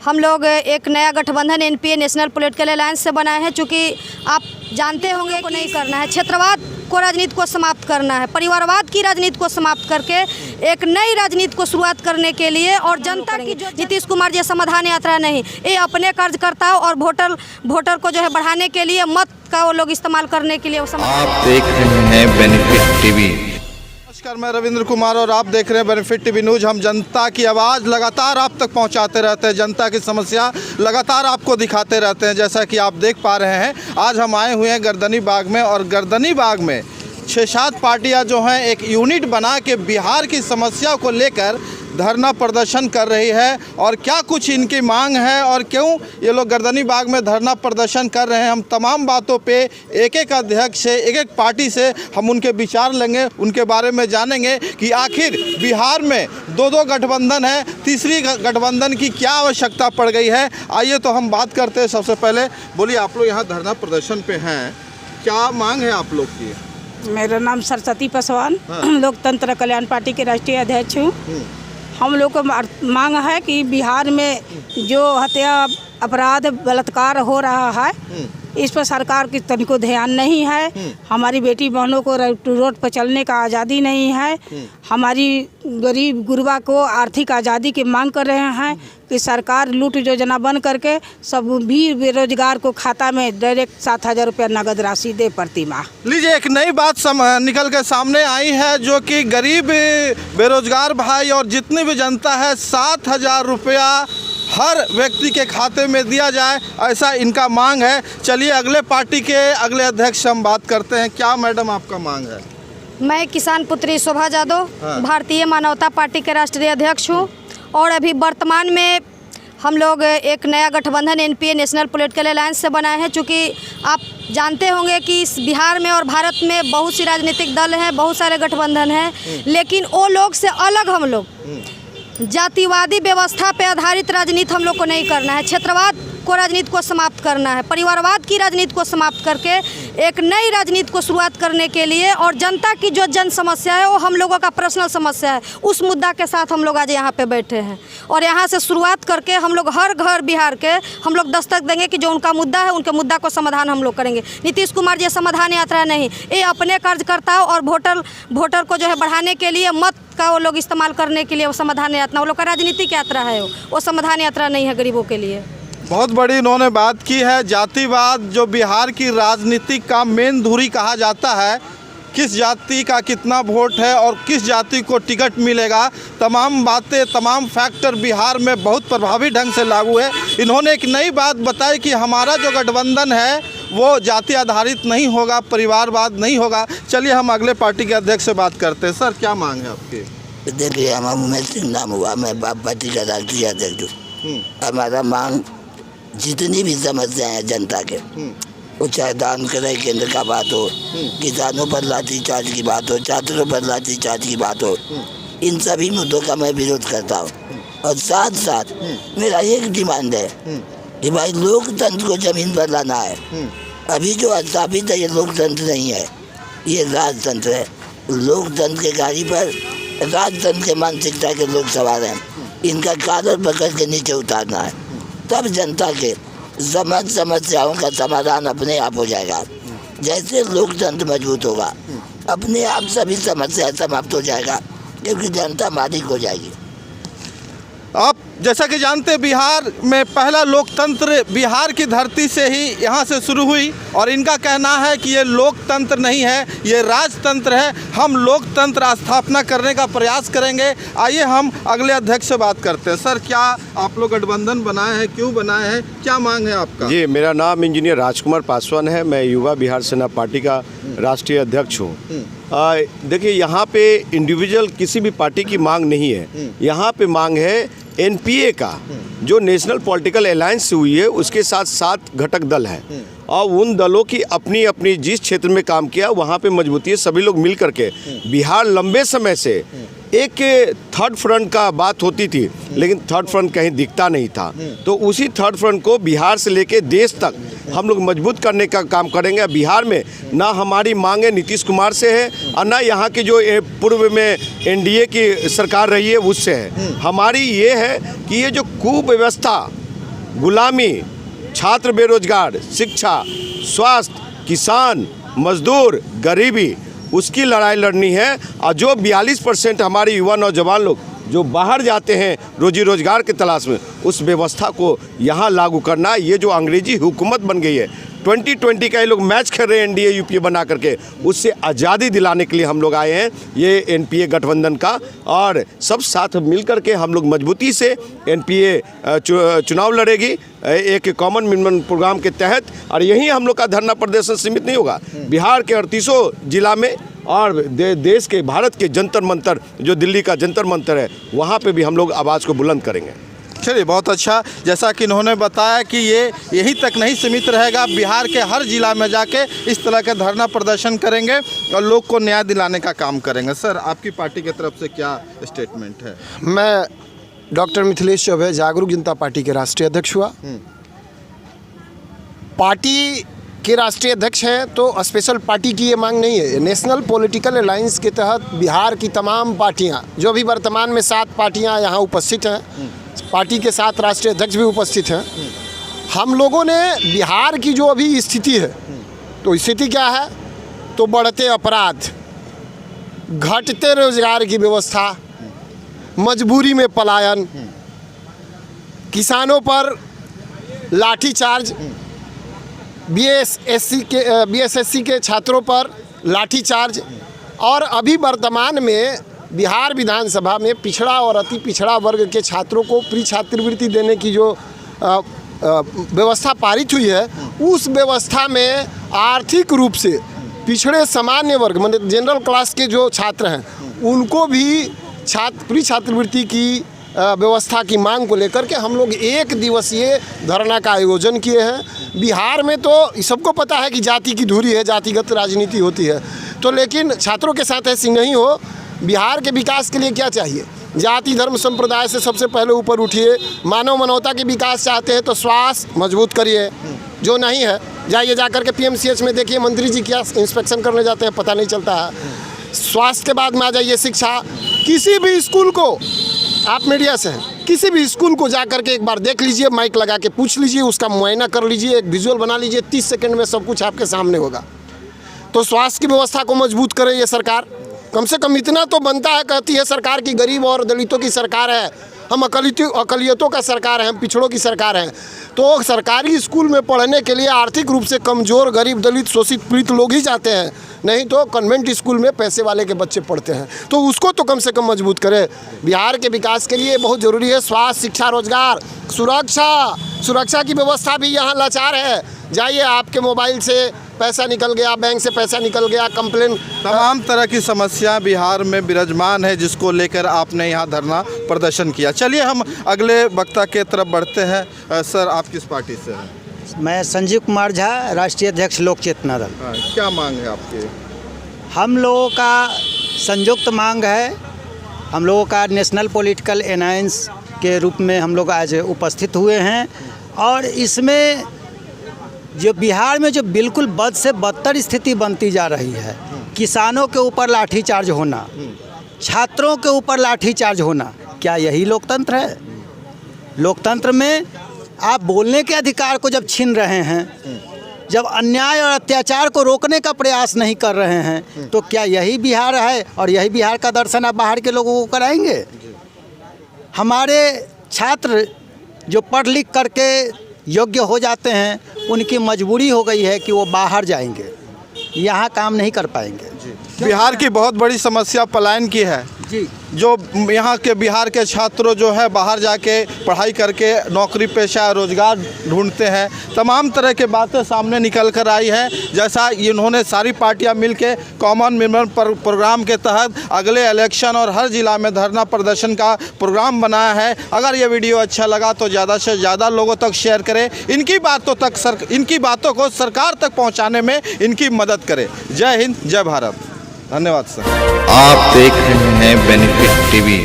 हम लोग एक नया गठबंधन एनपीए नेशनल पॉलिटिकल अलायंस से बनाए हैं। चूँकि आप जानते होंगे को नहीं करना है, क्षेत्रवाद को राजनीति को समाप्त करना है, परिवारवाद की राजनीति को समाप्त करके एक नई राजनीति को शुरुआत करने के लिए और जनता की जो नीतीश कुमार जी समाधान यात्रा नहीं, ये अपने कार्यकर्ताओं और वोटर को जो है बढ़ाने के लिए मत का वो लोग इस्तेमाल करने के लिए आप देख रहे हैं बेनिफिट टीवी। नमस्कार, मैं रविंद्र कुमार और आप देख रहे हैं बेनिफिट टीवी न्यूज़। हम जनता की आवाज़ लगातार आप तक पहुंचाते रहते हैं, जनता की समस्या लगातार आपको दिखाते रहते हैं। जैसा कि आप देख पा रहे हैं, आज हम आए हुए हैं गर्दनी बाग में और गर्दनी बाग में 6-7 पार्टियां जो हैं एक यूनिट बना के बिहार की समस्या को लेकर धरना प्रदर्शन कर रही है। और क्या कुछ इनकी मांग है और क्यों ये लोग गर्दनी बाग में धरना प्रदर्शन कर रहे हैं, हम तमाम बातों पे एक एक अध्यक्ष से, एक एक पार्टी से हम उनके विचार लेंगे, उनके बारे में जानेंगे कि आखिर बिहार में 2 गठबंधन है, तीसरी गठबंधन की क्या आवश्यकता पड़ गई है। आइए तो हम बात करते हैं। सबसे पहले बोलिए, आप लोग यहाँ धरना प्रदर्शन पे हैं, क्या मांग है आप लोग की? मेरा नाम सरस्वती पासवान, लोकतंत्र कल्याण पार्टी के राष्ट्रीय अध्यक्ष हूँ। हम लोग को मांग है कि बिहार में जो हत्या, अपराध, बलात्कार हो रहा है, इस पर सरकार की तनिको ध्यान नहीं है। हमारी बेटी बहनों को रोड पर चलने का आज़ादी नहीं है। हमारी गरीब गुरबा को आर्थिक आज़ादी की मांग कर रहे हैं कि सरकार लूट योजना बंद करके सब भी बेरोजगार को खाता में डायरेक्ट 7,000 रुपया नगद राशि दे प्रति माह। लीजिए, एक नई बात निकल के सामने आई है, जो कि गरीब बेरोजगार भाई और जितनी भी जनता है 7,000 रुपया हर व्यक्ति के खाते में दिया जाए, ऐसा इनका मांग है। चलिए अगले पार्टी के अगले अध्यक्ष हम बात करते हैं। क्या मैडम आपका मांग है? मैं किसान पुत्री शोभा यादव, भारतीय मानवता पार्टी के राष्ट्रीय अध्यक्ष हूँ और अभी वर्तमान में हम लोग एक नया गठबंधन एनपीए नेशनल पॉलिटिकल अलायंस से बनाए हैं। चूँकि आप जानते होंगे कि इस बिहार में और भारत में बहुत सी राजनीतिक दल हैं, बहुत सारे गठबंधन हैं, लेकिन वो लोग से अलग हम लोग जातिवादी व्यवस्था पे आधारित राजनीति हम लोग को नहीं करना है, क्षेत्रवाद को राजनीति को समाप्त करना है, परिवारवाद की राजनीति को समाप्त करके एक नई राजनीति को शुरुआत करने के लिए और जनता की जो जन समस्या है, वो हम लोगों का पर्सनल समस्या है, उस मुद्दा के साथ हम लोग आज यहाँ पे बैठे हैं। और यहाँ से शुरुआत करके हम लोग हर घर बिहार के हम लोग दस्तक देंगे कि जो उनका मुद्दा है, उनके मुद्दा को समाधान हम लोग करेंगे। नीतीश कुमार जी समाधान यात्रा नहीं, ये अपने कार्यकर्ताओं और वोटर को जो है बढ़ाने के लिए मत का वो लोग इस्तेमाल करने के लिए वो समाधान यात्रा, वो लोग का राजनीतिक यात्रा है, वो समाधान यात्रा नहीं है गरीबों के लिए। बहुत बड़ी इन्होंने बात की है। जातिवाद जो बिहार की राजनीति का मेन धुरी कहा जाता है, किस जाति का कितना वोट है और किस जाति को टिकट मिलेगा, तमाम बातें, तमाम फैक्टर बिहार में बहुत प्रभावी ढंग से लागू है। इन्होंने एक नई बात बताई कि हमारा जो गठबंधन है वो जाति आधारित नहीं होगा, परिवारवाद नहीं होगा। चलिए हम अगले पार्टी के अध्यक्ष से बात करते हैं। सर, क्या मांग है आपकी? देखिए, हमारा उमेश सिंह नाम हुआ, मैं बाप पार्टी का राष्ट्रीय अध्यक्ष हूँ। हमारा मांग जितनी भी समस्याएं हैं जनता के, वो चाहे दान क्रय केंद्र का बात हो, किसानों पर लाठीचार्ज की बात हो, छात्रों पर लाठीचार्ज की बात हो, इन सभी मुद्दों का मैं विरोध करता हूँ। और साथ साथ मेरा एक डिमांड है कि भाई लोकतंत्र को जमीन पर लाना है। अभी जो स्थापित है ये लोकतंत्र नहीं है, ये राजतंत्र है। लोकतंत्र के गाड़ी पर राजतंत्र के मानसिकता के लोग सवार हैं, इनका कालर पकड़ के नीचे उतारना है, तब जनता के समस्याओं का समाधान अपने आप हो जाएगा। जैसे लोकतंत्र मजबूत होगा, अपने आप सभी समस्या समाप्त हो जाएगा, क्योंकि जनता मालिक हो जाएगी। आप जैसा कि जानते हैं, बिहार में पहला लोकतंत्र बिहार की धरती से ही यहाँ से शुरू हुई और इनका कहना है कि ये लोकतंत्र नहीं है, ये राजतंत्र है। हम लोकतंत्र स्थापना करने का प्रयास करेंगे। आइए हम अगले अध्यक्ष से बात करते हैं। सर, क्या आप लोग गठबंधन बनाए हैं, क्यों बनाए हैं, क्या मांग है आपका? जी, मेरा नाम इंजीनियर राजकुमार पासवान है, मैं युवा बिहार सेना पार्टी का राष्ट्रीय अध्यक्ष हूँ। देखिए, यहाँ पे इंडिविजुअल किसी भी पार्टी की मांग नहीं है, यहाँ पे मांग है एनपीए का, जो नेशनल पॉलिटिकल अलायंस हुई है, उसके साथ 7 घटक दल हैं और उन दलों की अपनी अपनी जिस क्षेत्र में काम किया वहाँ पे मजबूती है। सभी लोग मिल करके बिहार लंबे समय से एक थर्ड फ्रंट का बात होती थी, लेकिन थर्ड फ्रंट कहीं दिखता नहीं था। तो उसी थर्ड फ्रंट को बिहार से लेके देश तक हम लोग मजबूत करने का काम करेंगे। बिहार में ना हमारी मांगे नीतीश कुमार से है और ना यहाँ की जो पूर्व में एनडीए की सरकार रही है उससे है। हमारी ये है कि ये जो कुव्यवस्था गुलामी, छात्र बेरोजगार, शिक्षा, स्वास्थ्य, किसान, मजदूर, गरीबी, उसकी लड़ाई लड़नी है। और जो 42% हमारे युवा नौजवान लोग जो बाहर जाते हैं रोजी रोजगार की तलाश में, उस व्यवस्था को यहाँ लागू करना। ये जो अंग्रेजी हुकूमत बन गई है, 2020 का ये लोग मैच खेल रहे हैं एनडीए यूपीए बना करके, उससे आज़ादी दिलाने के लिए हम लोग आए हैं ये एनपीए गठबंधन का। और सब साथ मिल कर के हम लोग मजबूती से एनपीए चुनाव लड़ेगी एक कॉमन मिनिमम प्रोग्राम के तहत। और यहीं हम लोग का धरना प्रदर्शन सीमित नहीं होगा, बिहार के 38 जिला में और देश के भारत के जंतर मंतर, जो दिल्ली का जंतर मंतर है, वहाँ पे भी हम लोग आवाज़ को बुलंद करेंगे। चलिए, बहुत अच्छा। जैसा कि इन्होंने बताया कि ये यहीं तक नहीं सीमित रहेगा, बिहार के हर जिला में जाके इस तरह के धरना प्रदर्शन करेंगे और लोग को न्याय दिलाने का काम करेंगे। सर, आपकी पार्टी की तरफ से क्या स्टेटमेंट है? मैं डॉक्टर मिथिलेश चौबे, जागरूक जनता पार्टी के राष्ट्रीय अध्यक्ष हुआ। पार्टी के राष्ट्रीय अध्यक्ष हैं तो स्पेशल पार्टी की ये मांग नहीं है। नेशनल पॉलिटिकल अलायंस के तहत बिहार की तमाम पार्टियां, जो भी वर्तमान में 7 पार्टियां यहाँ उपस्थित हैं, पार्टी के 7 राष्ट्रीय अध्यक्ष भी उपस्थित हैं। हम लोगों ने बिहार की जो अभी स्थिति है, तो स्थिति क्या है, तो बढ़ते अपराध, घटते रोजगार की व्यवस्था, मजबूरी में पलायन, किसानों पर लाठीचार्ज, बीएसएससी के छात्रों पर लाठीचार्ज, और अभी वर्तमान में बिहार विधानसभा में पिछड़ा और अति पिछड़ा वर्ग के छात्रों को फ्री छात्रवृत्ति देने की जो व्यवस्था पारित हुई है, उस व्यवस्था में आर्थिक रूप से पिछड़े सामान्य वर्ग, मतलब जनरल क्लास के जो छात्र हैं, उनको भी फ्री छात्रवृत्ति की व्यवस्था की मांग को लेकर के हम लोग 1 दिवसीय धरना का आयोजन किए हैं। बिहार में तो सबको पता है कि जाति की धुरी है, जातिगत राजनीति होती है, तो लेकिन छात्रों के साथ ऐसी नहीं हो। बिहार के विकास के लिए क्या चाहिए? जाति धर्म संप्रदाय से सबसे पहले ऊपर उठिए। मानव मानवता के विकास चाहते हैं तो स्वास्थ्य मजबूत करिए, जो नहीं है जाइए जाकर के पीएमसीएच में देखिए, मंत्री जी क्या इंस्पेक्शन करने जाते हैं पता नहीं चलता है। स्वास्थ्य के बाद में आ जाइए शिक्षा। किसी भी स्कूल को, आप मीडिया से हैं, किसी भी स्कूल को जा कर के एक बार देख लीजिए, माइक लगा के पूछ लीजिए, उसका मुआयना कर लीजिए, एक विजुअल बना लीजिए, 30 सेकंड में सब कुछ आपके सामने होगा। तो स्वास्थ्य की व्यवस्था को मजबूत करे ये सरकार। कम से कम इतना तो बनता है, कहती है सरकार की गरीब और दलितों की सरकार है, हम अकलियतों का सरकार है, हम पिछड़ों की सरकार है। तो सरकारी स्कूल में पढ़ने के लिए आर्थिक रूप से कमज़ोर, गरीब, दलित, शोषित, पीड़ित लोग ही जाते हैं, नहीं तो कन्वेंट स्कूल में पैसे वाले के बच्चे पढ़ते हैं। तो उसको तो कम से कम मजबूत करें। बिहार के विकास के लिए बहुत ज़रूरी है स्वास्थ्य, शिक्षा, रोजगार, सुरक्षा की व्यवस्था भी यहाँ लाचार है। जाइए, आपके मोबाइल से पैसा निकल गया, बैंक से पैसा निकल गया, कंप्लेन, तमाम तरह की समस्या बिहार में विराजमान है, जिसको लेकर आपने यहाँ धरना प्रदर्शन किया। चलिए, हम अगले वक्ता के तरफ बढ़ते हैं। सर, आप किस पार्टी से हैं? मैं संजीव कुमार झा, राष्ट्रीय अध्यक्ष लोक चेतना दल। क्या मांग है आपकी? हम लोगों का संयुक्त मांग है, हम लोगों का नेशनल पॉलिटिकल अलायंस के रूप में हम लोग आज उपस्थित हुए हैं। और इसमें जो बिहार में जो बिल्कुल बद से बदतर स्थिति बनती जा रही है, किसानों के ऊपर लाठीचार्ज होना, छात्रों के ऊपर लाठीचार्ज होना, क्या यही लोकतंत्र है? लोकतंत्र में आप बोलने के अधिकार को जब छीन रहे हैं, जब अन्याय और अत्याचार को रोकने का प्रयास नहीं कर रहे हैं, तो क्या यही बिहार है? और यही बिहार का दर्शन आप बाहर के लोगों को कराएंगे? हमारे छात्र जो पढ़ लिख करके योग्य हो जाते हैं, उनकी मजबूरी हो गई है कि वो बाहर जाएंगे, यहाँ काम नहीं कर पाएंगे। बिहार की बहुत बड़ी समस्या पलायन की है जी। जो यहाँ के बिहार के छात्रों जो है बाहर जाके पढ़ाई करके नौकरी पेशा रोजगार ढूंढते हैं, तमाम तरह के बातें सामने निकल कर आई है। जैसा इन्होंने सारी पार्टियां मिलके कॉमन मिनिमम प्रोग्राम के तहत अगले इलेक्शन और हर जिला में धरना प्रदर्शन का प्रोग्राम बनाया है। अगर ये वीडियो अच्छा लगा तो ज़्यादा से ज़्यादा लोगों तक शेयर करें, इनकी बातों को सरकार तक पहुँचाने में इनकी मदद करें। जय हिंद, जय भारत। धन्यवाद सर। आप देख रहे हैं बेनिफिट टीवी।